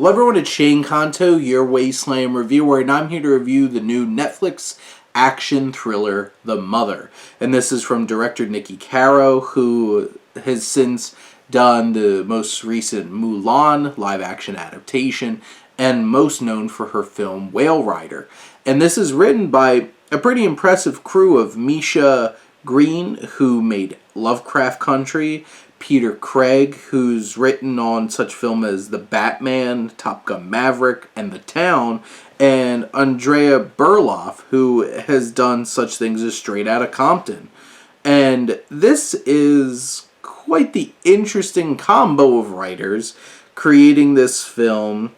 Hello everyone, it's Shane Kanto, your Wasteland reviewer, and I'm here to review the new Netflix action thriller, The Mother. And this is from director Niki Caro, who has since done the most recent Mulan live-action adaptation, and most known for her film Whale Rider. And this is written by a pretty impressive crew of Misha Green, who made Lovecraft Country, Peter Craig, who's written on such film as The Batman, Top Gun Maverick, and The Town, and Andrea Berloff, who has done such things as Straight Outta Compton. And this is quite the interesting combo of writers creating this film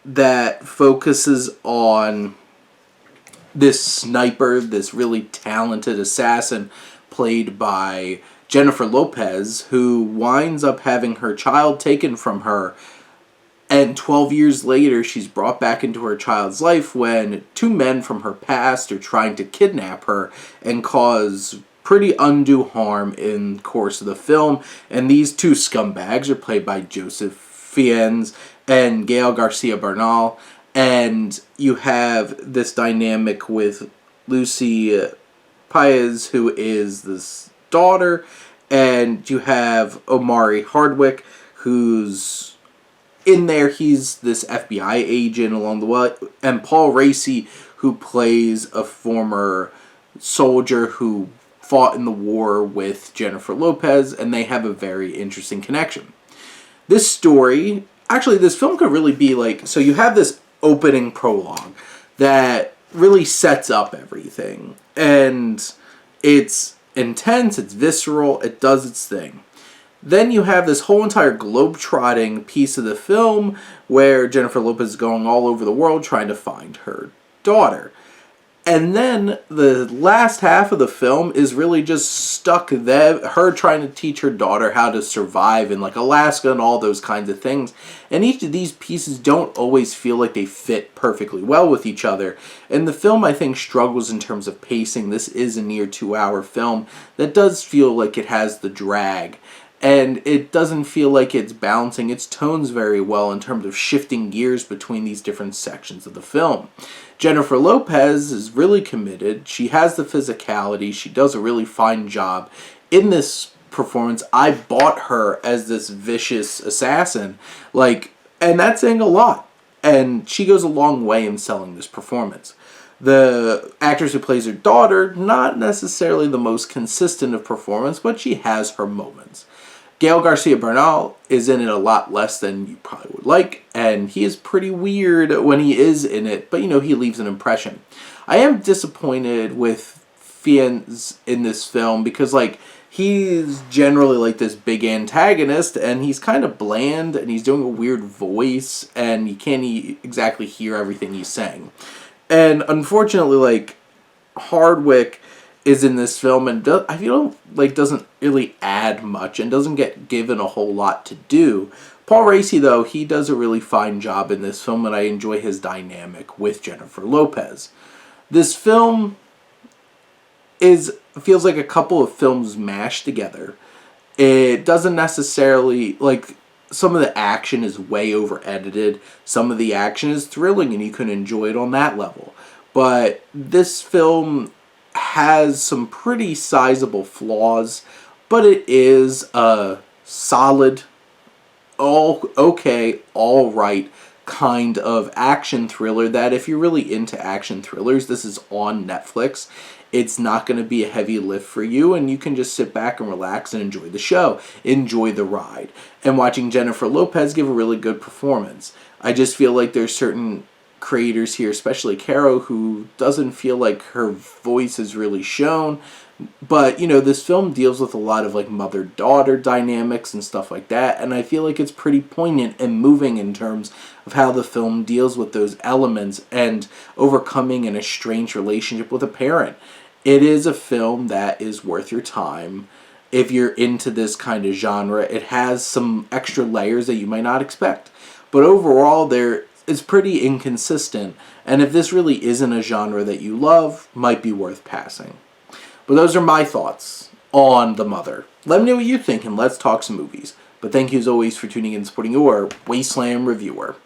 that focuses on this sniper, this really talented assassin played by Jennifer Lopez, who winds up having her child taken from her, and 12 years later she's brought back into her child's life when two men from her past are trying to kidnap her and cause pretty undue harm in the course of the film. And these two scumbags are played by Joseph Fiennes and Gael Garcia Bernal, and you have this dynamic with Lucy Paez, who is this daughter, and you have Omari Hardwick, who's in there. He's this FBI agent along the way, and Paul Raci, who plays a former soldier who fought in the war with Jennifer Lopez, and they have a very interesting connection. This story, actually, this film could really be like, so you have this opening prologue that really sets up everything, and it's intense, it's visceral, it does its thing. Then you have this whole entire globe-trotting piece of the film where Jennifer Lopez is going all over the world trying to find her daughter. And then the last half of the film is really just stuck there, her trying to teach her daughter how to survive in like Alaska and all those kinds of things. And each of these pieces don't always feel like they fit perfectly well with each other. And the film, I think, struggles in terms of pacing. This is a near 2-hour film that does feel like it has the drag. And it doesn't feel like it's balancing its tones very well in terms of shifting gears between these different sections of the film. Jennifer Lopez is really committed. She has the physicality. She does a really fine job in this performance. I bought her as this vicious assassin, and that's saying a lot. And she goes a long way in selling this performance. The actress who plays her daughter, not necessarily the most consistent of performance, but she has her moments. Gael Garcia Bernal is in it a lot less than you probably would like, and he is pretty weird when he is in it, but he leaves an impression. I am disappointed with Fiennes in this film because he's generally this big antagonist, and he's kind of bland, and he's doing a weird voice, and you can't exactly hear everything he's saying. And unfortunately, Hardwick is in this film and I feel doesn't really add much and doesn't get given a whole lot to do. Paul Raci, though, he does a really fine job in this film, and I enjoy his dynamic with Jennifer Lopez. This film feels like a couple of films mashed together. It doesn't necessarily, some of the action is way over edited. Some of the action is thrilling and you can enjoy it on that level. But this film has some pretty sizable flaws, but it is a solid, all right kind of action thriller that if you're really into action thrillers, this is on Netflix. It's not going to be a heavy lift for you, and you can just sit back and relax and enjoy the show, enjoy the ride. And watching Jennifer Lopez give a really good performance. I just feel like there's certain creators here, especially Caro, who doesn't feel like her voice is really shown. But, this film deals with a lot of mother-daughter dynamics and stuff like that, and I feel like it's pretty poignant and moving in terms of how the film deals with those elements and overcoming an estranged relationship with a parent. It is a film that is worth your time if you're into this kind of genre. It has some extra layers that you might not expect. But overall, it's pretty inconsistent, and if this really isn't a genre that you love, might be worth passing. But those are my thoughts on The Mother. Let me know what you think, and let's talk some movies. But thank you as always for tuning in and supporting your Wasteland reviewer.